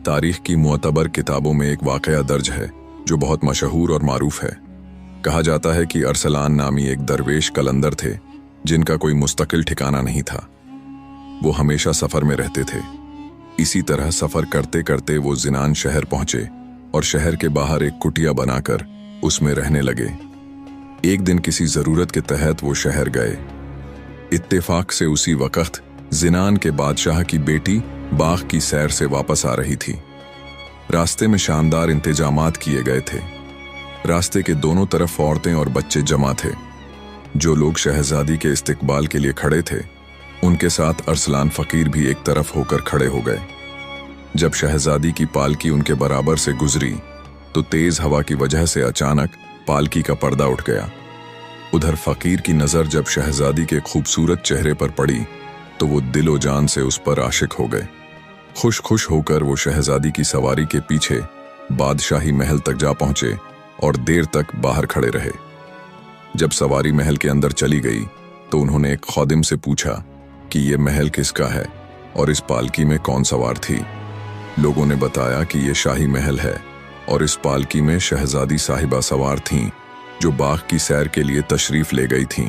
तारीख की मुअतबर किताबों में एक वाक़या दर्ज है जो बहुत मशहूर और मारूफ है। कहा जाता है कि अरसलान नामी एक दरवेश कलंदर थे जिनका कोई मुस्तकिल ठिकाना नहीं था। वो हमेशा सफ़र में रहते थे। इसी तरह सफ़र करते करते वो जिनान शहर पहुंचे और शहर के बाहर एक कुटिया बनाकर उसमें रहने लगे। एक दिन किसी ज़रूरत के तहत वो शहर गए। इत्तेफाक से उसी वक्त जिनान के बादशाह की बेटी बाग की सैर से वापस आ रही थी। रास्ते में शानदार इंतजामात किए गए थे। रास्ते के दोनों तरफ औरतें और बच्चे जमा थे। जो लोग शहजादी के इस्तकबाल के लिए खड़े थे, उनके साथ अरसलान फ़कीर भी एक तरफ होकर खड़े हो गए। जब शहजादी की पालकी उनके बराबर से गुजरी तो तेज हवा की वजह से अचानक पालकी का पर्दा उठ गया। उधर फ़कीर की नज़र जब शहजादी के खूबसूरत चेहरे पर पड़ी तो वो दिलो जान से उस पर आशिक हो गए। खुश होकर वो शहजादी की सवारी के पीछे बादशाही महल तक जा पहुंचे और देर तक बाहर खड़े रहे। जब सवारी महल के अंदर चली गई तो उन्होंने एक खादिम से पूछा कि ये महल किसका है और इस पालकी में कौन सवार थी। लोगों ने बताया कि ये शाही महल है और इस पालकी में शहजादी साहिबा सवार थीं जो बाग की सैर के लिए तशरीफ ले गई थीं।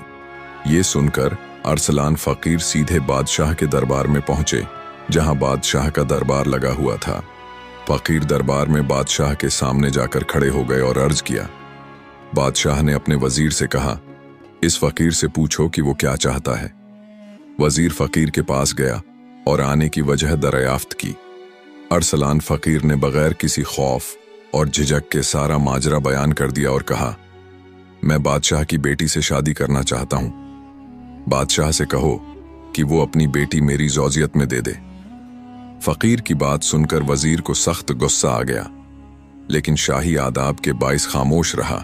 ये सुनकर अरसलान फ़कीर सीधे बादशाह के दरबार में पहुंचे जहां बादशाह का दरबार लगा हुआ था। फ़कीर दरबार में बादशाह के सामने जाकर खड़े हो गए और अर्ज किया। बादशाह ने अपने वजीर से कहा, इस फ़कीर से पूछो कि वो क्या चाहता है। वजीर फ़कीर के पास गया और आने की वजह दरियाफ्त की। अरसलान फ़कीर ने बगैर किसी खौफ और झिझक के सारा माजरा बयान कर दिया और कहा, मैं बादशाह की बेटी से शादी करना चाहता हूं। बादशाह से कहो कि वो अपनी बेटी मेरी ज़ौजियत में दे दे। फ़कीर की बात सुनकर वजीर को सख्त गुस्सा आ गया, लेकिन शाही आदाब के बाइस खामोश रहा।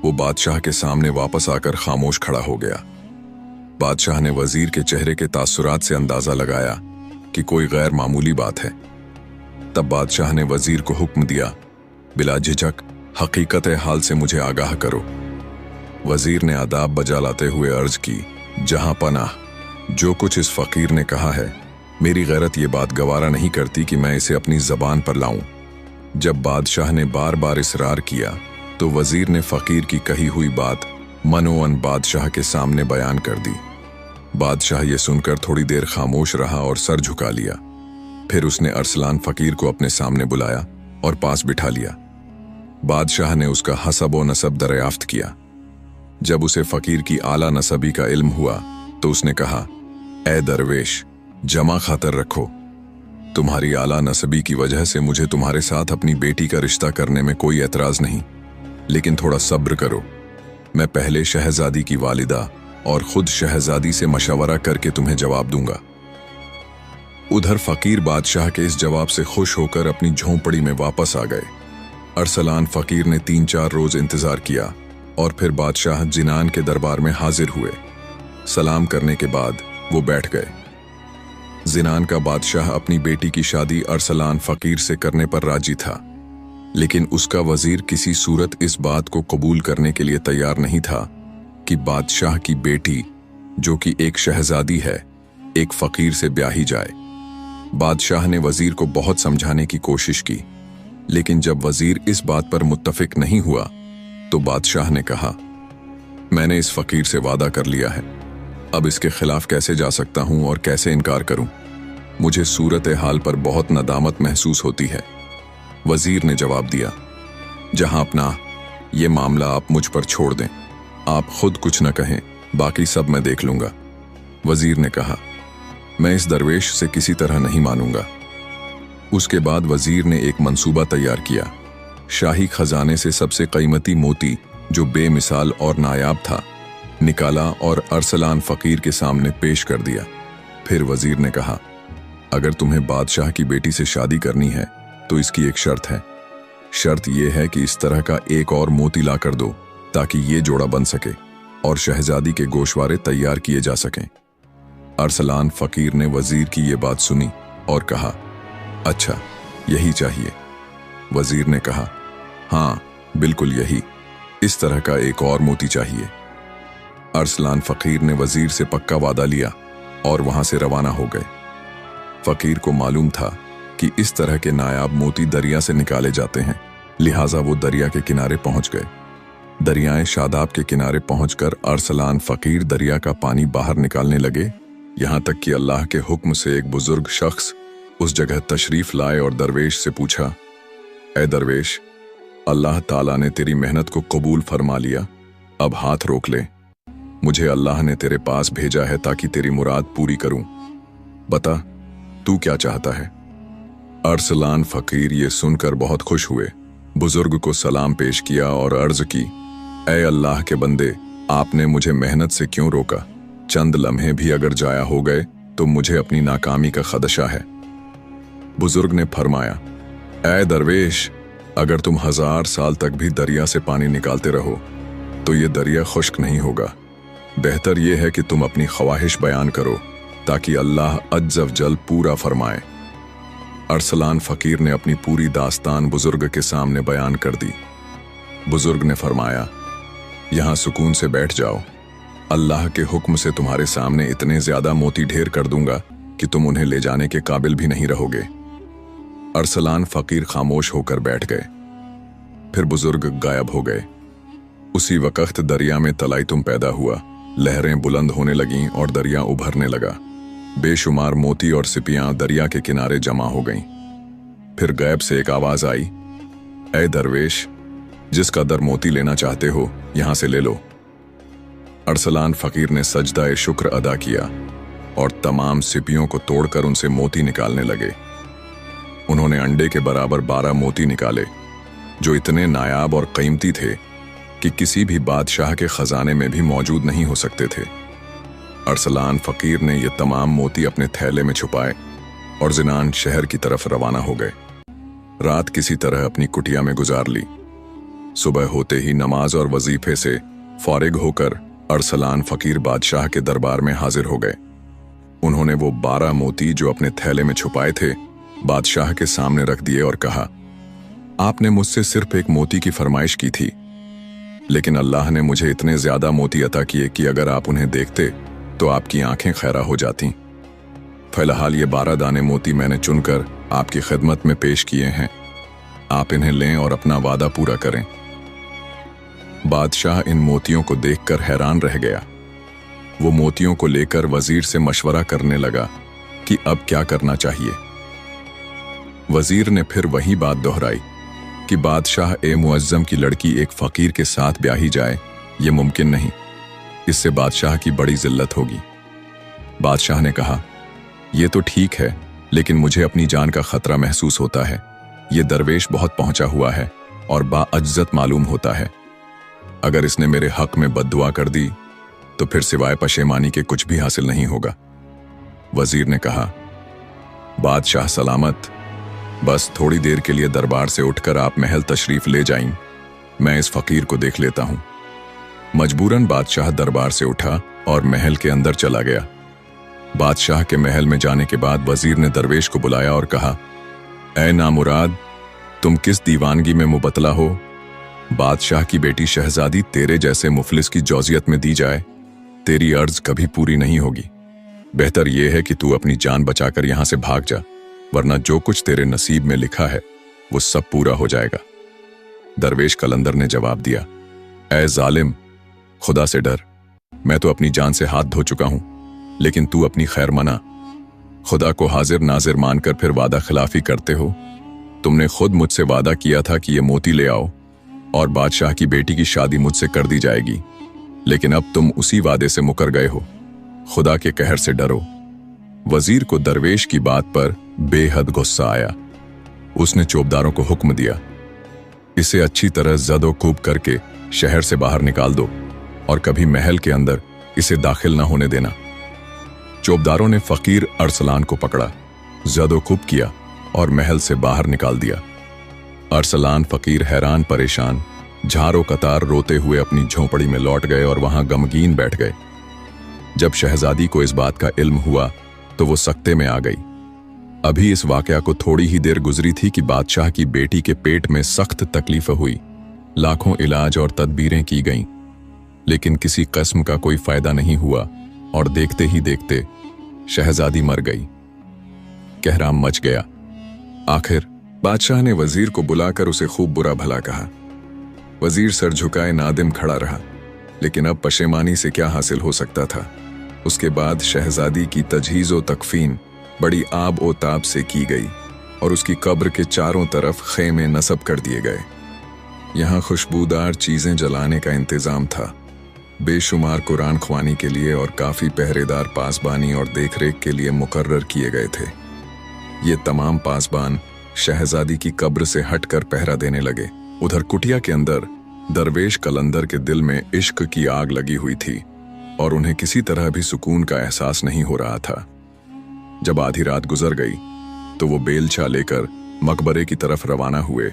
वो बादशाह के सामने वापस आकर खामोश खड़ा हो गया। बादशाह ने वजीर के चेहरे के तासुरात से अंदाज़ा लगाया कि कोई गैर मामूली बात है। तब बादशाह ने वजीर को हुक्म दिया, बिला झिझक हकीकत हाल से मुझे आगाह करो। वजीर ने आदाब बजा लाते हुए अर्ज की, जहां पनाह, जो कुछ इस फ़कीर ने कहा है, मेरी गैरत ये बात गवारा नहीं करती कि मैं इसे अपनी ज़बान पर लाऊं। जब बादशाह ने बार बार इसरार किया तो वजीर ने फ़कीर की कही हुई बात मनोअन बादशाह के सामने बयान कर दी। बादशाह ये सुनकर थोड़ी देर खामोश रहा और सर झुका लिया। फिर उसने अरसलान फ़कीर को अपने सामने बुलाया और पास बिठा लिया। बादशाह ने उसका हसब व नसब दरियाफ्त किया। जब उसे फ़कीर की आला नसबी का इल्म हुआ तो उसने कहा, ए दरवेश, जमा खातर रखो। तुम्हारी आला नसबी की वजह से मुझे तुम्हारे साथ अपनी बेटी का रिश्ता करने में कोई एतराज़ नहीं, लेकिन थोड़ा सब्र करो। मैं पहले शहजादी की वालिदा और खुद शहजादी से मशवरा करके तुम्हें जवाब दूंगा। उधर फ़कीर बादशाह के इस जवाब से खुश होकर अपनी झोंपड़ी में वापस आ गए। अरसलान फ़कीर ने 3-4 रोज़ इंतज़ार किया और फिर बादशाह जिनान के दरबार में हाजिर हुए। सलाम करने के बाद वो बैठ गए। जिनान का बादशाह अपनी बेटी की शादी अरसलान फ़कीर से करने पर राजी था, लेकिन उसका वजीर किसी सूरत इस बात को कबूल करने के लिए तैयार नहीं था कि बादशाह की बेटी, जो कि एक शहजादी है, एक फ़कीर से ब्याही जाए। बादशाह ने वजीर को बहुत समझाने की कोशिश की, लेकिन जब वजीर इस बात पर मुत्तफिक नहीं हुआ तो बादशाह ने कहा, मैंने इस फ़कीर से वादा कर लिया है, अब इसके खिलाफ कैसे जा सकता हूं और कैसे इनकार करूं। मुझे सूरत हाल पर बहुत नदामत महसूस होती है। वजीर ने जवाब दिया, जहां अपना ये मामला आप मुझ पर छोड़ दें, आप खुद कुछ न कहें, बाकी सब मैं देख लूंगा। वजीर ने कहा, मैं इस दरवेश से किसी तरह नहीं मानूंगा। उसके बाद वजीर ने एक मंसूबा तैयार किया। शाही खजाने से सबसे कीमती मोती, जो बेमिसाल और नायाब था, निकाला और अरसलान फ़कीर के सामने पेश कर दिया। फिर वजीर ने कहा, अगर तुम्हें बादशाह की बेटी से शादी करनी है तो इसकी एक शर्त है। शर्त यह है कि इस तरह का एक और मोती ला कर दो ताकि ये जोड़ा बन सके और शहजादी के गोशवारे तैयार किए जा सकें। अरसलान फ़कीर ने वजीर की ये बात सुनी और कहा, अच्छा, यही चाहिए। वजीर ने कहा, हाँ बिल्कुल यही, इस तरह का एक और मोती चाहिए। अरसलान फ़कीर ने वजीर से पक्का वादा लिया और वहां से रवाना हो गए। फ़कीर को मालूम था कि इस तरह के नायाब मोती दरिया से निकाले जाते हैं, लिहाजा वो दरिया के किनारे पहुंच गए। दरियाए शादाब के किनारे पहुंचकर अरसलान फकीर दरिया का पानी बाहर निकालने लगे, यहाँ तक कि अल्लाह के हुक्म से एक बुजुर्ग शख्स उस जगह तशरीफ लाए और दरवेश से पूछा, ऐ दरवेश, अल्लाह ताला ने तेरी मेहनत को कबूल फरमा लिया, अब हाथ रोक ले। मुझे अल्लाह ने तेरे पास भेजा है ताकि तेरी मुराद पूरी करूं। बता, तू क्या चाहता है? अरसलान फकीर ये सुनकर बहुत खुश हुए, बुजुर्ग को सलाम पेश किया और अर्ज की, ऐ अल्लाह के बंदे, आपने मुझे मेहनत से क्यों रोका? चंद लम्हे भी अगर जाया हो गए तो मुझे अपनी नाकामी का खदशा है। बुजुर्ग ने फरमाया, ऐ दरवेश, अगर तुम 1000 साल तक भी दरिया से पानी निकालते रहो तो ये दरिया खुश्क नहीं होगा। बेहतर यह है कि तुम अपनी ख्वाहिश बयान करो ताकि अल्लाह अज्ज व जल पूरा फरमाए। अरसलान फकीर ने अपनी पूरी दास्तान बुजुर्ग के सामने बयान कर दी। बुजुर्ग ने फरमाया, यहाँ सुकून से बैठ जाओ, अल्लाह के हुक्म से तुम्हारे सामने इतने ज्यादा मोती ढेर कर दूंगा कि तुम उन्हें ले जाने के काबिल भी नहीं रहोगे। अरसलान फकीर खामोश होकर बैठ गए। फिर बुजुर्ग गायब हो गए। उसी वक्त दरिया में तलाइतुम पैदा हुआ, लहरें बुलंद होने लगीं और दरिया उभरने लगा। बेशुमार मोती और सिपियां दरिया के किनारे जमा हो गईं। फिर गैब से एक आवाज आई, ऐ दरवेश, जिस कदर मोती लेना चाहते हो यहां से ले लो। अरसलान फकीर ने सजदा शुक्र अदा किया और तमाम सिपियों को तोड़कर उनसे मोती निकालने लगे। उन्होंने अंडे के बराबर 12 मोती निकाले, जो इतने नायाब और कीमती थे कि किसी भी बादशाह के खजाने में भी मौजूद नहीं हो सकते थे। अरसलान फकीर ने ये तमाम मोती अपने थैले में छुपाए और जिनान शहर की तरफ रवाना हो गए। रात किसी तरह अपनी कुटिया में गुजार ली। सुबह होते ही नमाज और वजीफे से फारिग होकर अरसलान फकीर बादशाह के दरबार में हाजिर हो गए। उन्होंने वो 12 मोती जो अपने थैले में छुपाए थे बादशाह के सामने रख दिए और कहा, आपने मुझसे सिर्फ एक मोती की फरमाइश की थी, लेकिन अल्लाह ने मुझे इतने ज्यादा मोती अता किए कि अगर आप उन्हें देखते तो आपकी आंखें खैरा हो जाती। फिलहाल ये 12 दाने मोती मैंने चुनकर आपकी खिदमत में पेश किए हैं, आप इन्हें लें और अपना वादा पूरा करें। बादशाह इन मोतियों को देखकर हैरान रह गया। वो मोतियों को लेकर वजीर से मशवरा करने लगा कि अब क्या करना चाहिए। वजीर ने फिर वही बात दोहराई कि बादशाह ए मुअज्जम की लड़की एक फकीर के साथ ब्याही जाए, ये मुमकिन नहीं, इससे बादशाह की बड़ी जिल्लत होगी। बादशाह ने कहा, यह तो ठीक है, लेकिन मुझे अपनी जान का खतरा महसूस होता है। ये दरवेश बहुत पहुंचा हुआ है और बाअज्जत मालूम होता है। अगर इसने मेरे हक में बद्दुआ कर दी तो फिर सिवाय पशेमानी के कुछ भी हासिल नहीं होगा। वजीर ने कहा, बादशाह सलामत, बस थोड़ी देर के लिए दरबार से उठकर आप महल तशरीफ ले जाएं, मैं इस फकीर को देख लेता हूं। मजबूरन बादशाह दरबार से उठा और महल के अंदर चला गया। बादशाह के महल में जाने के बाद वजीर ने दरवेश को बुलाया और कहा, ऐ नामुराद, तुम किस दीवानगी में मुबतला हो? बादशाह की बेटी शहजादी तेरे जैसे मुफलिस की जौजियत में दी जाए, तेरी अर्ज कभी पूरी नहीं होगी। बेहतर यह है कि तू अपनी जान बचाकर यहां से भाग जा, वरना जो कुछ तेरे नसीब में लिखा है वो सब पूरा हो जाएगा। दरवेश कलंदर ने जवाब दिया, ऐ जालिम, खुदा से डर, मैं तो अपनी जान से हाथ धो चुका हूं, लेकिन तू अपनी खैर मना। खुदा को हाजिर नाजिर मानकर फिर वादा खिलाफी करते हो। तुमने खुद मुझसे वादा किया था कि ये मोती ले आओ और बादशाह की बेटी की शादी मुझसे कर दी जाएगी, लेकिन अब तुम उसी वादे से मुकर गए हो। खुदा के कहर से डरो। वजीर को दरवेश की बात पर बेहद गुस्सा आया। उसने चौबदारों को हुक्म दिया, इसे अच्छी तरह जदो-कूब करके शहर से बाहर निकाल दो और कभी महल के अंदर इसे दाखिल न होने देना। चौबदारों ने फकीर अरसलान को पकड़ा, जदो-कूब किया और महल से बाहर निकाल दिया। अरसलान फकीर हैरान परेशान झारो कतार रोते हुए अपनी झोंपड़ी में लौट गए और वहां गमगीन बैठ गए। जब शहजादी को इस बात का इल्म हुआ तो वो सकते में आ गई। अभी इस वाकया को थोड़ी ही देर गुजरी थी कि बादशाह की बेटी के पेट में सख्त तकलीफ हुई। लाखों इलाज और तदबीरें की गईं, लेकिन किसी किस्म का कोई फायदा नहीं हुआ और देखते ही देखते शहजादी मर गई। कहराम मच गया। आखिर बादशाह ने वजीर को बुलाकर उसे खूब बुरा भला कहा। वजीर सर झुकाए नादिम खड़ा रहा, लेकिन अब पशेमानी से क्या हासिल हो सकता था। उसके बाद शहजादी की तजहीज़ व तकफीन बड़ी आब ओ ताब से की गई और उसकी कब्र के चारों तरफ खेमे नसब कर दिए गए। यहाँ खुशबूदार चीज़ें जलाने का इंतज़ाम था, बेशुमार कुरान ख्वानी के लिए और काफ़ी पहरेदार पासबानी और देखरेख के लिए मुकर्रर किए गए थे। ये तमाम पासबान शहजादी की कब्र से हटकर पहरा देने लगे। उधर कुटिया के अंदर दरवेश कलंदर के दिल में इश्क की आग लगी हुई थी और उन्हें किसी तरह भी सुकून का एहसास नहीं हो रहा था। जब आधी रात गुजर गई तो वो बेलचा लेकर मकबरे की तरफ रवाना हुए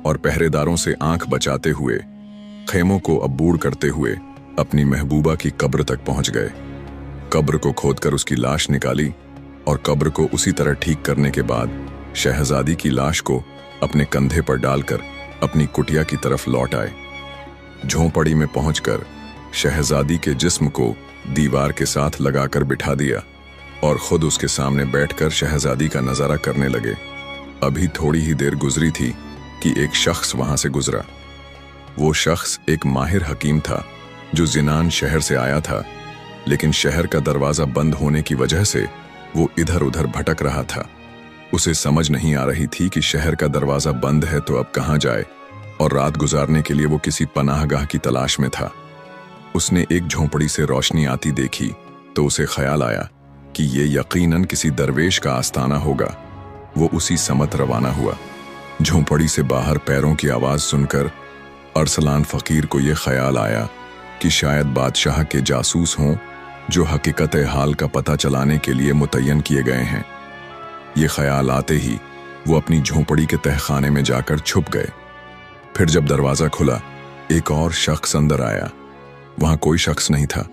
और पहरेदारों से आंख बचाते हुए, खेमों को अब्बूड़ करते हुए अपनी महबूबा की कब्र तक पहुंच गए। कब्र को खोदकर उसकी लाश निकाली और कब्र को उसी तरह ठीक करने के बाद शहजादी की लाश को अपने कंधे पर डालकर अपनी कुटिया की तरफ लौट आए। झोंपड़ी में पहुंचकर शहजादी के जिस्म को दीवार के साथ लगाकर बिठा दिया और खुद उसके सामने बैठकर शहजादी का नजारा करने लगे। अभी थोड़ी ही देर गुजरी थी कि एक शख्स वहां से गुजरा। वो शख्स एक माहिर हकीम था जो जिनान शहर से आया था, लेकिन शहर का दरवाजा बंद होने की वजह से वो इधर उधर भटक रहा था। उसे समझ नहीं आ रही थी कि शहर का दरवाजा बंद है तो अब कहाँ जाए, और रात गुजारने के लिए वो किसी पनाहगाह की तलाश में था। उसने एक झोंपड़ी से रोशनी आती देखी तो उसे ख्याल आया कि ये यकीनन किसी दरवेश का आस्ताना होगा। वो उसी समत रवाना हुआ। झोंपड़ी से बाहर पैरों की आवाज सुनकर अरसलान फकीर को ये ख्याल आया कि शायद बादशाह के जासूस हों जो हकीकत हाल का पता चलाने के लिए मुतय्यन किए गए हैं। ये ख्याल आते ही वो अपनी झोंपड़ी के तहखाने में जाकर छुप गए। फिर जब दरवाजा खुला, एक और शख्स अंदर आया। वहां कोई शख्स नहीं था,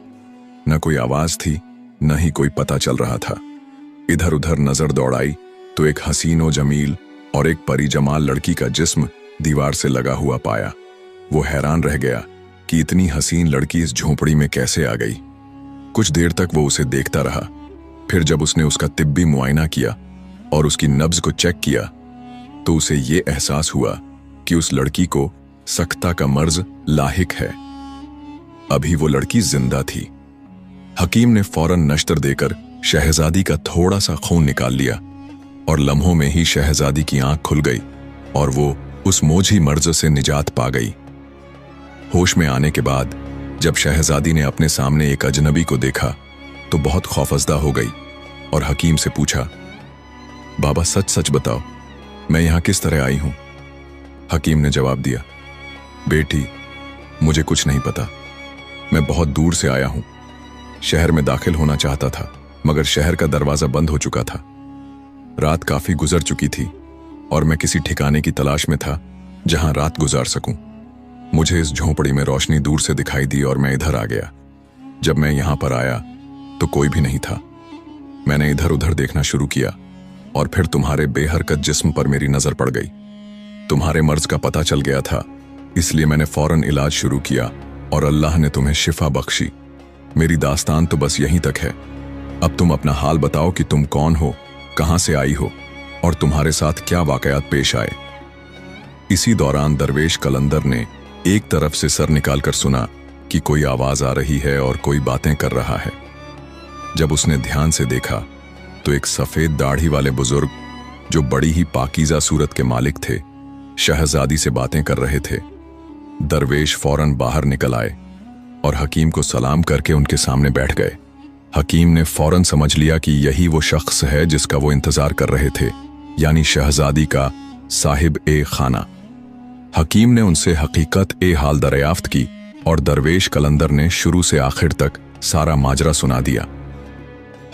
न कोई आवाज थी, न ही कोई पता चल रहा था। इधर उधर नजर दौड़ाई तो एक हसीन व जमील और एक परी जमाल लड़की का जिस्म दीवार से लगा हुआ पाया। वो हैरान रह गया कि इतनी हसीन लड़की इस झोंपड़ी में कैसे आ गई। कुछ देर तक वो उसे देखता रहा। फिर जब उसने उसका तिब्बी मुआयना किया और उसकी नब्ज को चेक किया तो उसे ये एहसास हुआ कि उस लड़की को सक्ता का मर्ज लाहिक है। अभी वो लड़की जिंदा थी। हकीम ने फौरन नश्तर देकर शहजादी का थोड़ा सा खून निकाल लिया और लम्हों में ही शहजादी की आंख खुल गई और वो उस मोझी मर्ज से निजात पा गई। होश में आने के बाद जब शहजादी ने अपने सामने एक अजनबी को देखा तो बहुत खौफजदा हो गई और हकीम से पूछा, बाबा सच सच बताओ, मैं यहां किस तरह आई हूं? हकीम ने जवाब दिया, बेटी मुझे कुछ नहीं पता। मैं बहुत दूर से आया हूं। शहर में दाखिल होना चाहता था मगर शहर का दरवाजा बंद हो चुका था। रात काफी गुजर चुकी थी और मैं किसी ठिकाने की तलाश में था जहां रात गुजार सकूं। मुझे इस झोंपड़ी में रोशनी दूर से दिखाई दी और मैं इधर आ गया। जब मैं यहां पर आया तो कोई भी नहीं था। मैंने इधर उधर देखना शुरू किया और फिर तुम्हारे बेहरकत जिस्म पर मेरी नजर पड़ गई। तुम्हारे मर्ज का पता चल गया था, इसलिए मैंने फौरन इलाज शुरू किया और अल्लाह ने तुम्हें शिफा बख्शी। मेरी दास्तान तो बस यहीं तक है। अब तुम अपना हाल बताओ कि तुम कौन हो, कहां से आई हो और तुम्हारे साथ क्या वाकयात पेश आए। इसी दौरान दरवेश कलंदर ने एक तरफ से सर निकालकर सुना कि कोई आवाज आ रही है और कोई बातें कर रहा है। जब उसने ध्यान से देखा तो एक सफेद दाढ़ी वाले बुजुर्ग जो बड़ी ही पाकीज़ा सूरत के मालिक थे, शहजादी से बातें कर रहे थे। दरवेश फौरन बाहर निकल आए और हकीम को सलाम करके उनके सामने बैठ गए। हकीम ने फौरन समझ लिया कि यही वो शख्स है जिसका वो इंतजार कर रहे थे, यानी शहजादी का साहिब ए खाना। हकीम ने उनसे हकीकत ए हाल दरियाफ्त की और दरवेश कलंदर ने शुरू से आखिर तक सारा माजरा सुना दिया।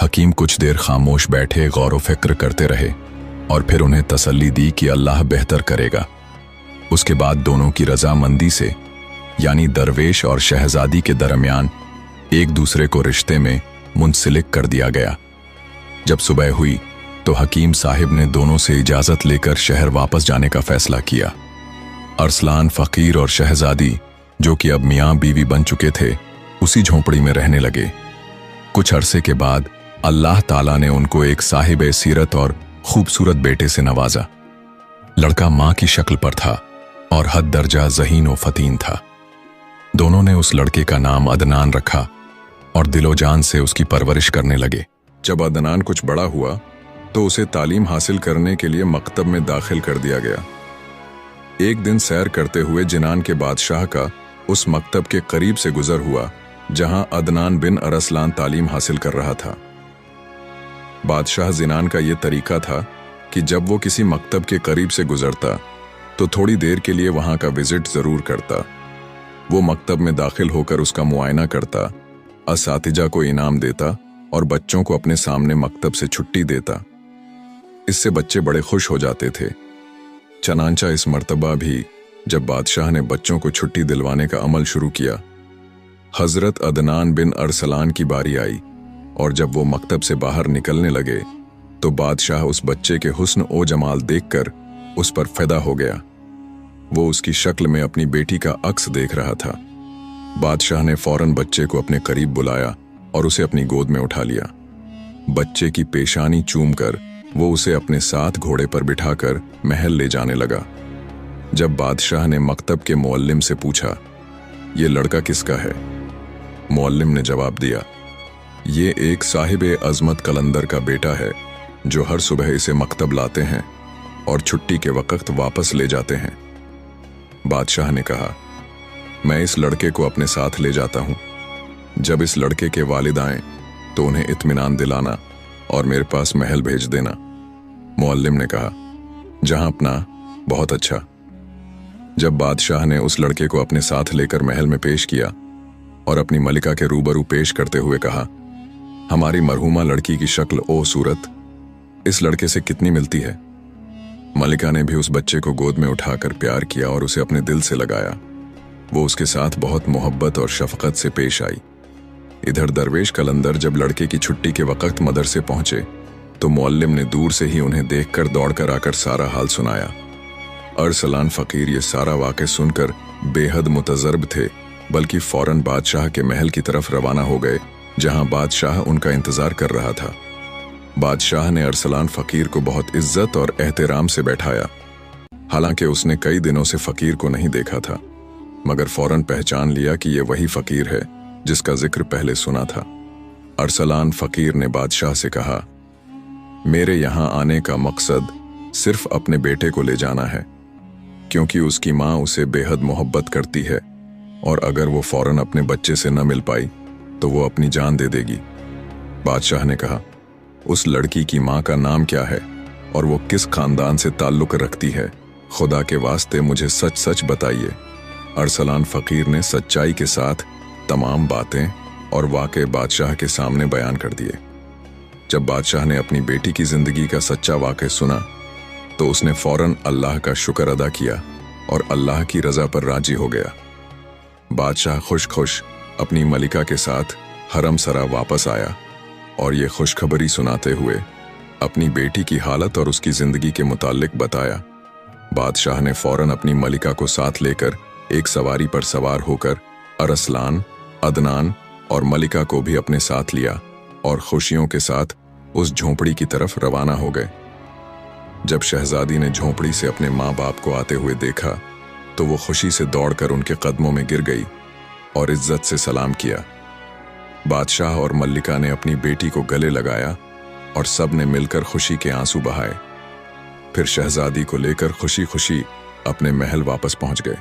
हकीम कुछ देर खामोश बैठे गौर व फिक्र करते रहे और फिर उन्हें तसल्ली दी कि अल्लाह बेहतर करेगा। उसके बाद दोनों की रजामंदी से, यानी दरवेश और शहजादी के दरमियान एक दूसरे को रिश्ते में मुंसलिक कर दिया गया। जब सुबह हुई तो हकीम साहिब ने दोनों से इजाजत लेकर शहर वापस जाने का फैसला किया। अरसलान फकीर और शहजादी, जो कि अब मियाँ बीवी बन चुके थे, उसी झोंपड़ी में रहने लगे। कुछ अरसे के बाद अल्लाह ताला ने उनको एक साहिब सीरत और खूबसूरत बेटे से नवाजा। लड़का मां की शक्ल पर था और हद दर्जा ज़हीन व फतीन था। दोनों ने उस लड़के का नाम अदनान रखा और दिलो जान से उसकी परवरिश करने लगे। जब अदनान कुछ बड़ा हुआ तो उसे तालीम हासिल करने के लिए मकतब में दाखिल कर दिया गया। एक दिन सैर करते हुए जिनान के बादशाह का उस मकतब के करीब से गुजर हुआ जहां अदनान बिन अरसलान तालीम हासिल कर रहा था। बादशाह जिनान का यह तरीका था कि जब वो किसी मकतब के करीब से गुजरता तो थोड़ी देर के लिए वहां का विजिट जरूर करता। वो मकतब में दाखिल होकर उसका मुआयना करता, असातिजा को इनाम देता और बच्चों को अपने सामने मकतब से छुट्टी देता। इससे बच्चे बड़े खुश हो जाते थे। चनांचा इस मर्तबा भी जब बादशाह ने बच्चों को छुट्टी दिलवाने का अमल शुरू किया, हजरत अदनान बिन अरसलान की बारी आई और जब वो मकतब से बाहर निकलने लगे तो बादशाह उस बच्चे के हुस्न ओ जमाल देखकर उस पर फिदा हो गया। वो उसकी शक्ल में अपनी बेटी का अक्स देख रहा था। बादशाह ने फौरन बच्चे को अपने करीब बुलाया और उसे अपनी गोद में उठा लिया। बच्चे की पेशानी चूमकर वो उसे अपने साथ घोड़े पर बिठाकर महल ले जाने लगा। जब बादशाह ने मकतब के मुअल्लिम से पूछा, ये लड़का किसका है? मुअल्लिम ने जवाब दिया, ये एक साहिब अजमत कलंदर का बेटा है जो हर सुबह इसे मकतब लाते हैं और छुट्टी के वक्त वापस ले जाते हैं। बादशाह ने कहा, मैं इस लड़के को अपने साथ ले जाता हूं। जब इस लड़के के वालिद आएं तो उन्हें इत्मीनान दिलाना और मेरे पास महल भेज देना। मुअल्लिम ने कहा, जहां अपना, बहुत अच्छा। जब बादशाह ने उस लड़के को अपने साथ लेकर महल में पेश किया और अपनी मलिका के रूबरू पेश करते हुए कहा, हमारी मरहूमा लड़की की शक्ल ओ सूरत इस लड़के से कितनी मिलती है। मलिका ने भी उस बच्चे को गोद में उठाकर प्यार किया और उसे अपने दिल से लगाया। वो उसके साथ बहुत मोहब्बत और शफकत से पेश आई। इधर दरवेश कलंदर जब लड़के की छुट्टी के वक्त मदरसे पहुंचे तो मुअल्लिम ने दूर से ही उन्हें देखकर दौड़कर आकर सारा हाल सुनाया। अरसलान फकीर ये सारा वाक़या सुनकर बेहद मुतज़र्ब थे, बल्कि फौरन बादशाह के महल की तरफ रवाना हो गए जहां बादशाह उनका इंतजार कर रहा था। बादशाह ने अरसलान फकीर को बहुत इज्जत और एहतराम से बैठाया। हालांकि उसने कई दिनों से फकीर को नहीं देखा था, मगर फौरन पहचान लिया कि ये वही फकीर है जिसका जिक्र पहले सुना था। अरसलान फकीर ने बादशाह से कहा, मेरे यहां आने का मकसद सिर्फ अपने बेटे को ले जाना है, क्योंकि उसकी मां उसे बेहद मोहब्बत करती है और अगर वो फौरन अपने बच्चे से न मिल पाई तो वो अपनी जान दे देगी। बादशाह ने कहा, उस लड़की की मां का नाम क्या है और वो किस खानदान से ताल्लुक रखती है? खुदा के वास्ते मुझे सच सच बताइए। अरसलान फकीर ने सच्चाई के साथ तमाम बातें और वाक़े बादशाह के सामने बयान कर दिए। जब बादशाह ने अपनी बेटी की जिंदगी का सच्चा वाक़या सुना तो उसने फौरन अल्लाह का शुक्र अदा किया और अल्लाह की रज़ा पर राजी हो गया। बादशाह खुश खुश अपनी मलिका के साथ हरम सरा वापस आया और ये खुशखबरी सुनाते हुए अपनी बेटी की हालत और उसकी जिंदगी के मुताल्लिक बताया। बादशाह ने फौरन अपनी मलिका को साथ लेकर एक सवारी पर सवार होकर अरसलान, अदनान और मलिका को भी अपने साथ लिया और खुशियों के साथ उस झोंपड़ी की तरफ रवाना हो गए। जब शहजादी ने झोंपड़ी से अपने माँ बाप को आते हुए देखा तो वो खुशी से दौड़कर उनके कदमों में गिर गई और इज्जत से सलाम किया। बादशाह और मल्लिका ने अपनी बेटी को गले लगाया और सब ने मिलकर खुशी के आंसू बहाए। फिर शहजादी को लेकर खुशी खुशी अपने महल वापस पहुंच गए।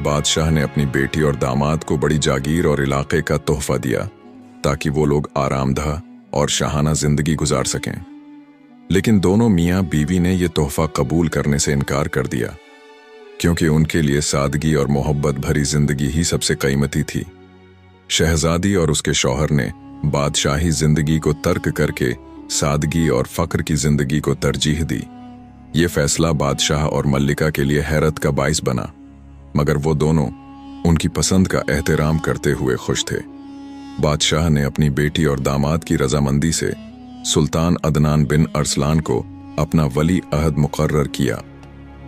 बादशाह ने अपनी बेटी और दामाद को बड़ी जागीर और इलाके का तोहफा दिया ताकि वो लोग आरामदह और शाहाना जिंदगी गुजार सकें। लेकिन दोनों मियाँ बीवी ने यह तोहफा कबूल करने से इनकार कर दिया, क्योंकि उनके लिए सादगी और मोहब्बत भरी जिंदगी ही सबसे कीमती थी। शहजादी और उसके शौहर ने बादशाही जिंदगी को तर्क करके सादगी और फक्र की जिंदगी को तरजीह दी। ये फैसला बादशाह और मल्लिका के लिए हैरत का बाइस बना, मगर वो दोनों उनकी पसंद का एहतराम करते हुए खुश थे। बादशाह ने अपनी बेटी और दामाद की रजामंदी से सुल्तान अदनान बिन अरसलान को अपना वली अहद मुकर्रर किया,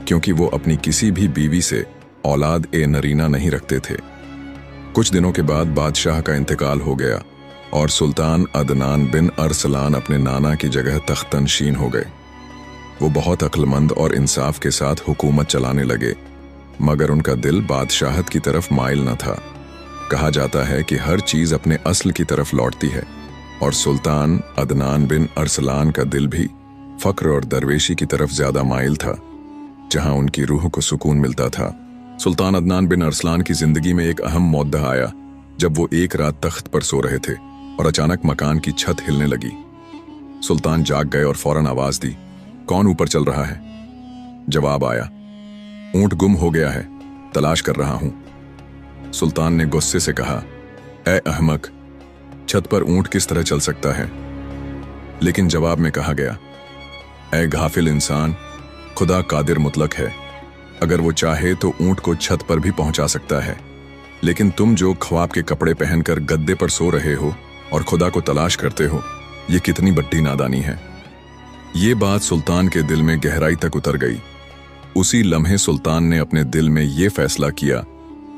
क्योंकि वो अपनी किसी भी बीवी से औलाद ए नरीना नहीं रखते थे। कुछ दिनों के बाद बादशाह का इंतकाल हो गया और सुल्तान अदनान बिन अरसलान अपने नाना की जगह तख्तनशीन हो गए। वो बहुत अक्लमंद और इंसाफ के साथ हुकूमत चलाने लगे, मगर उनका दिल बादशाहत की तरफ माइल न था। कहा जाता है कि हर चीज अपने अस्ल की तरफ लौटती है, और सुल्तान अदनान बिन अरसलान का दिल भी फक्र और दरवेशी की तरफ ज्यादा माइल था, जहां उनकी रूह को सुकून मिलता था। सुल्तान अदनान बिन अरसलान की जिंदगी में एक अहम मौका आया जब वो एक रात तख्त पर सो रहे थे और अचानक मकान की छत हिलने लगी। सुल्तान जाग गए और फौरन आवाज दी, कौन ऊपर चल रहा है? जवाब आया, ऊंट गुम हो गया है, तलाश कर रहा हूं। सुल्तान ने गुस्से से कहा, ए अहमक, छत पर ऊंट किस तरह चल सकता है? लेकिन जवाब में कहा गया, ए गाफिल इंसान, खुदा कादिर मुतलक है, अगर वो चाहे तो ऊंट को छत पर भी पहुंचा सकता है। लेकिन तुम जो ख्वाब के कपड़े पहनकर गद्दे पर सो रहे हो और खुदा को तलाश करते हो, ये कितनी बड़ी नादानी है। ये बात सुल्तान के दिल में गहराई तक उतर गई। उसी लम्हे सुल्तान ने अपने दिल में ये फैसला किया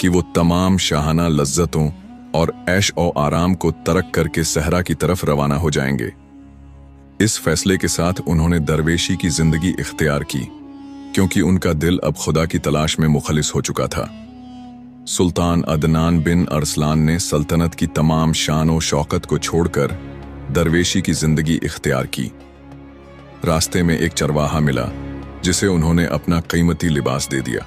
कि वो तमाम शाहाना लज्जतों और ऐश और आराम को तर्क करके सहरा की तरफ रवाना हो जाएंगे। इस फैसले के साथ उन्होंने दरवेशी की जिंदगी इख्तियार की, क्योंकि उनका दिल अब खुदा की तलाश में मुखलिस हो चुका था। सुल्तान अदनान बिन अरसलान ने सल्तनत की तमाम शान और शौकत को छोड़कर दरवेशी की जिंदगी इख्तियार की। रास्ते में एक चरवाहा मिला जिसे उन्होंने अपना कीमती लिबास दे दिया,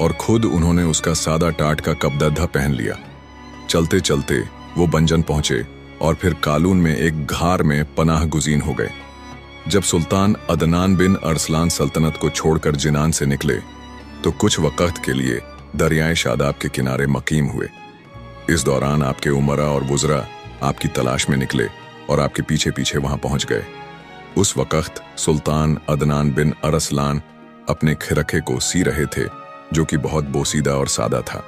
और खुद उन्होंने उसका सादा टाट का कपड़ा पहन लिया। चलते चलते वो बंजन पहुंचे और फिर कालून में एक घार में पनाह गुजीन हो गए। जब सुल्तान अदनान बिन अरसलान सल्तनत को छोड़कर जिनान से निकले तो कुछ वक्त के लिए दरियाए शादाब के किनारे मकीम हुए। इस दौरान आपके उमरा और वुज़रा आपकी तलाश में निकले और आपके पीछे पीछे वहां पहुंच गए। उस वक्त सुल्तान अदनान बिन अरसलान अपने खिरखे को सी रहे थे, जो कि बहुत बोसीदा और सादा था।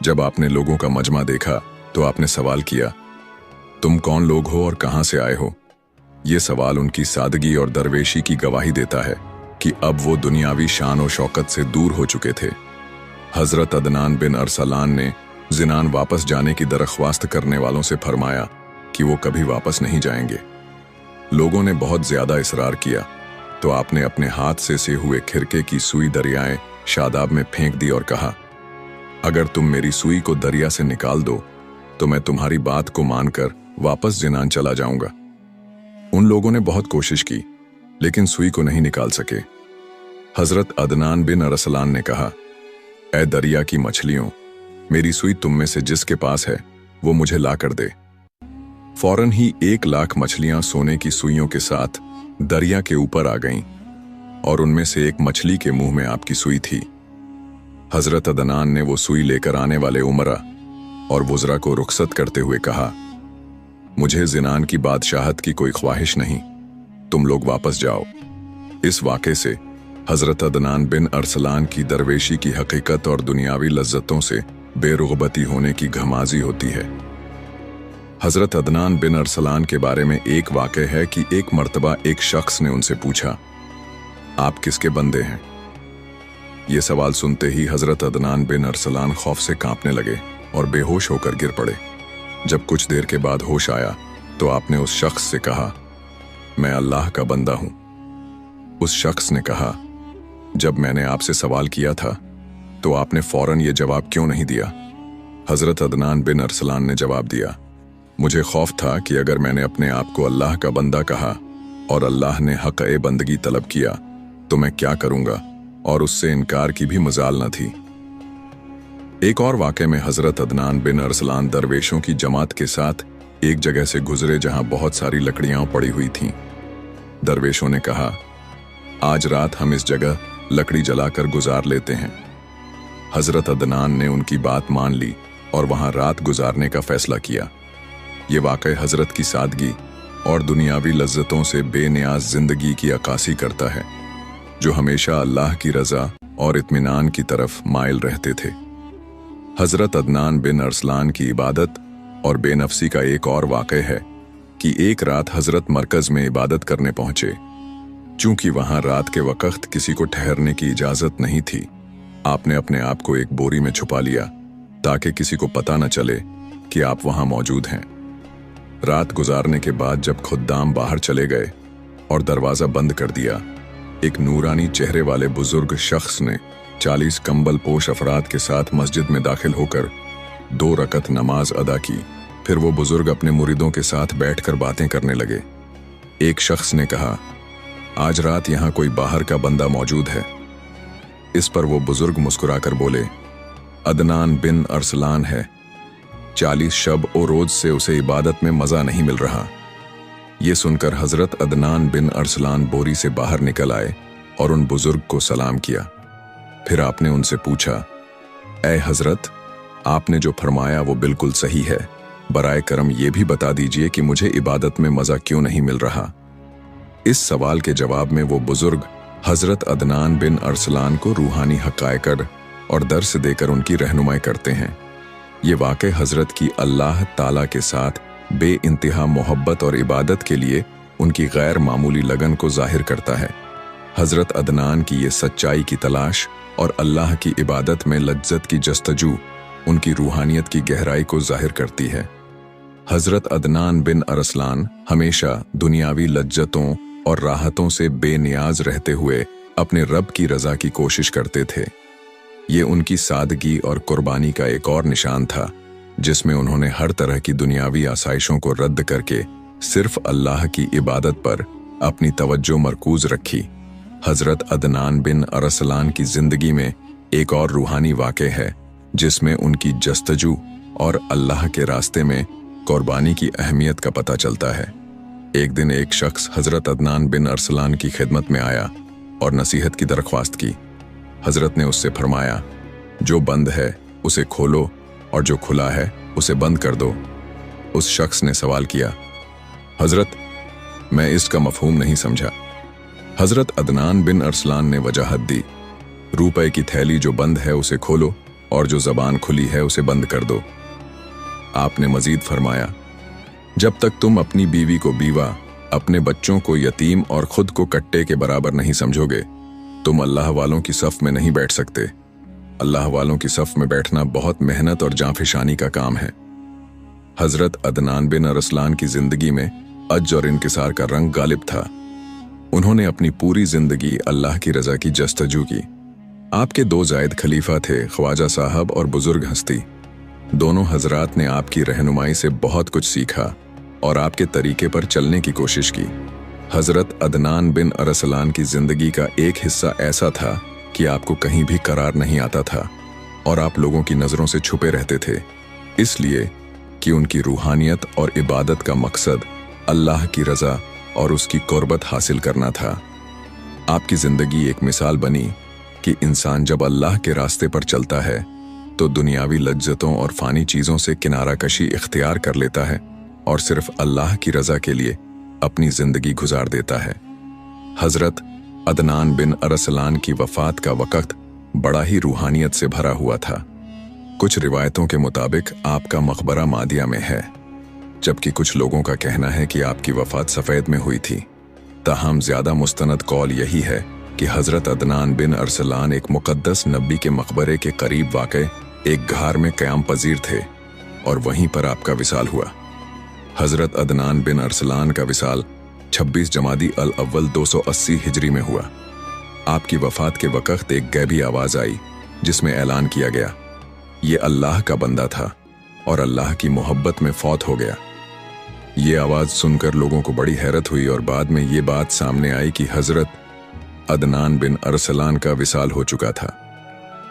जब आपने लोगों का मजमा देखा तो आपने सवाल किया, तुम कौन लोग हो और कहां से आए हो? ये सवाल उनकी सादगी और दरवेशी की गवाही देता है कि अब वो दुनियावी शान और शौकत से दूर हो चुके थे। हजरत अदनान बिन अरसलान ने जिनान वापस जाने की दरख्वास्त करने वालों से फरमाया कि वो कभी वापस नहीं जाएंगे। लोगों ने बहुत ज्यादा इसरार किया तो आपने अपने हाथ से से हुए खिरके की सुई दरियाए शादाब में फेंक दी और कहा, अगर तुम मेरी सुई को दरिया से निकाल दो तो मैं तुम्हारी बात को मानकर वापस जिनान चला जाऊंगा। उन लोगों ने बहुत कोशिश की लेकिन सुई को नहीं निकाल सके। हजरत अदनान बिन अरसलान ने कहा, ऐ दरिया की मछलियों, मेरी सुई तुम में से जिसके पास है वो मुझे ला कर दे। फौरन ही 1,00,000 मछलियां सोने की सुइयों के साथ दरिया के ऊपर आ गईं और उनमें से एक मछली के मुंह में आपकी सुई थी। हजरत अदनान ने वो सुई लेकर आने वाले उमरा और वुज़रा को रुखसत करते हुए कहा, मुझे जिनान की बादशाहत की कोई ख्वाहिश नहीं, तुम लोग वापस जाओ। इस वाक़े से हजरत अदनान बिन अरसलान की दरवेशी की हकीकत और दुनियावी लज्जतों से बेरुग़बती होने की घमाज़ी होती है। हजरत अदनान बिन अरसलान के बारे में एक वाक़े है कि एक मर्तबा एक शख्स ने उनसे पूछा, आप किसके बंदे हैं? ये सवाल सुनते ही हजरत अदनान बिन अरसलान खौफ से कांपने लगे और बेहोश होकर गिर पड़े। जब कुछ देर के बाद होश आया तो आपने उस शख्स से कहा, मैं अल्लाह का बंदा हूं। उस शख्स ने कहा, जब मैंने आपसे सवाल किया था तो आपने फौरन ये जवाब क्यों नहीं दिया? हजरत अदनान बिन अरसलान ने जवाब दिया, मुझे खौफ था कि अगर मैंने अपने आप को अल्लाह का बंदा कहा और अल्लाह ने हक़-ए बंदगी तलब किया तो मैं क्या करूंगा, और उससे इनकार की भी मजाल न थी। एक और वाक़े में हजरत अदनान बिन अरसलान दरवेशों की जमात के साथ एक जगह से गुजरे जहां बहुत सारी लकड़ियां पड़ी हुई थीं। दरवेशों ने कहा, आज रात हम इस जगह लकड़ी जलाकर गुजार लेते हैं। हजरत अदनान ने उनकी बात मान ली और वहां रात गुजारने का फैसला किया। ये वाक़या हजरत की सादगी और दुनियावी लज्जतों से बेनियाज जिंदगी की अक्कासी करता है, जो हमेशा अल्लाह की रज़ा और इत्मीनान की तरफ माइल रहते थे। हजरत अदनान बिन अरसलान की इबादत और बेनफसी का एक और वाक़या है कि एक रात हजरत मरकज में इबादत करने पहुंचे। चूंकि वहां रात के वक्त किसी को ठहरने की इजाजत नहीं थी, आपने अपने आप को एक बोरी में छुपा लिया ताकि किसी को पता न चले कि आप वहां मौजूद हैं। रात गुजारने के बाद जब खुद्दाम बाहर चले गए और दरवाज़ा बंद कर दिया एक नूरानी चेहरे वाले बुजुर्ग शख्स ने 40 कंबल पोश अफराद के साथ मस्जिद में दाखिल होकर 2 रकत नमाज अदा की। फिर वो बुजुर्ग अपने मुरीदों के साथ बैठकर बातें करने लगे। एक शख्स ने कहा, आज रात यहाँ कोई बाहर का बंदा मौजूद है। इस पर वो बुजुर्ग मुस्कुराकर बोले, अदनान बिन अरसलान है। 40 शब और रोज से उसे इबादत में मजा नहीं मिल रहा। ये सुनकर हजरत अदनान बिन अरसलान बोरी से बाहर निकल आए और उन बुजुर्ग को सलाम किया। फिर आपने उनसे पूछा, ऐ हजरत, आपने जो फरमाया वो बिल्कुल सही है। बराए करम ये भी बता दीजिए कि मुझे इबादत में मजा क्यों नहीं मिल रहा। इस सवाल के जवाब में वो बुजुर्ग हजरत अदनान बिन अरसलान को रूहानी हक़ाइक़ और दर्स देकर उनकी रहनुमाई करते हैं। ये वाक़े हजरत की अल्लाह ताला के साथ बे इंतहा मोहब्बत और इबादत के लिए उनकी गैर मामूली लगन को जाहिर करता है। हजरत अदनान की ये सच्चाई की तलाश और अल्लाह की इबादत में लज्जत की जस्तजू उनकी रूहानियत की गहराई को जाहिर करती है। हजरत अदनान बिन अरसलान हमेशा दुनियावी लज्जतों और राहतों से बेनियाज रहते हुए अपने रब की रज़ा की कोशिश करते थे। ये उनकी सादगी और कुर्बानी का एक और निशान था, जिसमें उन्होंने हर तरह की दुनियावी आसाइशों को रद्द करके सिर्फ अल्लाह की इबादत पर अपनी तवज्जो मरकूज रखी। हजरत अदनान बिन अरसलान की जिंदगी में एक और रूहानी वाक़े है, जिसमें उनकी जस्तजू और अल्लाह के रास्ते में कुर्बानी की अहमियत का पता चलता है। एक दिन एक शख्स हजरत अदनान बिन अरसलान की खिदमत में आया और नसीहत की दरख्वास्त की। हजरत ने उससे फरमाया, जो बंद है उसे खोलो और जो खुला है उसे बंद कर दो। उस शख्स ने सवाल किया, हजरत, मैं इसका मफहूम नहीं समझा। हजरत अदनान बिन अरसलान ने वजाहत दी, रुपए की थैली जो बंद है उसे खोलो और जो जबान खुली है उसे बंद कर दो। आपने मजीद फरमाया, जब तक तुम अपनी बीवी को बीवा, अपने बच्चों को यतीम और खुद को कट्टे के बराबर नहीं समझोगे, तुम अल्लाह वालों की सफ में नहीं बैठ सकते। अल्लाह वालों की सफ में बैठना बहुत मेहनत और जांफिशानी का काम है। हजरत अदनान बिन अरसलान की जिंदगी में अज और इंकिसार का रंग गालिब था। उन्होंने अपनी पूरी जिंदगी अल्लाह की रजा की जस्तजू की। आपके 2 जायद खलीफा थे, ख्वाजा साहब और बुजुर्ग हस्ती। दोनों हजरात ने आपकी रहनुमाई से बहुत कुछ सीखा और आपके तरीके पर चलने की कोशिश की। हजरत अदनान बिन अरसलान की जिंदगी का एक हिस्सा ऐसा था कि आपको कहीं भी करार नहीं आता था और आप लोगों की नजरों से छुपे रहते थे, इसलिए कि उनकी रूहानियत और इबादत का मकसद अल्लाह की रजा और उसकी कुर्बत हासिल करना था। आपकी जिंदगी एक मिसाल बनी कि इंसान जब अल्लाह के रास्ते पर चलता है तो दुनियावी लज्जतों और फानी चीजों से किनारा कशी इख्तियार कर लेता है और सिर्फ अल्लाह की रजा के लिए अपनी जिंदगी गुजार देता है। हजरत अदनान बिन अरसलान की वफात का वक्त बड़ा ही रूहानियत से भरा हुआ था। कुछ रिवायतों के मुताबिक आपका मकबरा मादिया में है, जबकि कुछ लोगों का कहना है कि आपकी वफात सफ़ेद में हुई थी। ताहम ज़्यादा मुस्तनद कौल यही है कि हजरत अदनान बिन अरसलान एक मुक़द्दस नबी के मकबरे के करीब वाक़े एक घार में क़याम पजीर थे और वहीं पर आपका विसाल हुआ। हजरत अदनान बिन अरसलान का विसाल 26 जमादी अल अव्वल 280 हिजरी में हुआ। आपकी वफात के वक्त एक गैबी आवाज़ आई जिसमें ऐलान किया गया, ये अल्लाह का बंदा था और अल्लाह की मोहब्बत में फौत हो गया। ये आवाज़ सुनकर लोगों को बड़ी हैरत हुई और बाद में ये बात सामने आई कि हजरत अदनान बिन अरसलान का विसाल हो चुका था।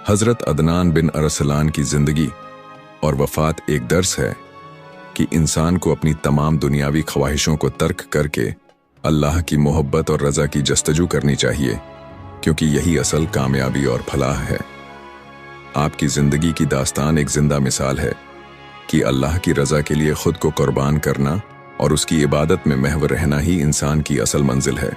हजरत अदनान बिन अरसलान की जिंदगी और वफात एक दर्स है कि इंसान को अपनी तमाम दुनियावी ख्वाहिशों को तर्क करके अल्लाह की मोहब्बत और रज़ा की जस्तजू करनी चाहिए, क्योंकि यही असल कामयाबी और फलाह है। आपकी जिंदगी की दास्तान एक जिंदा मिसाल है कि अल्लाह की रज़ा के लिए खुद को कुर्बान करना और उसकी इबादत में महव रहना ही इंसान की असल मंजिल है।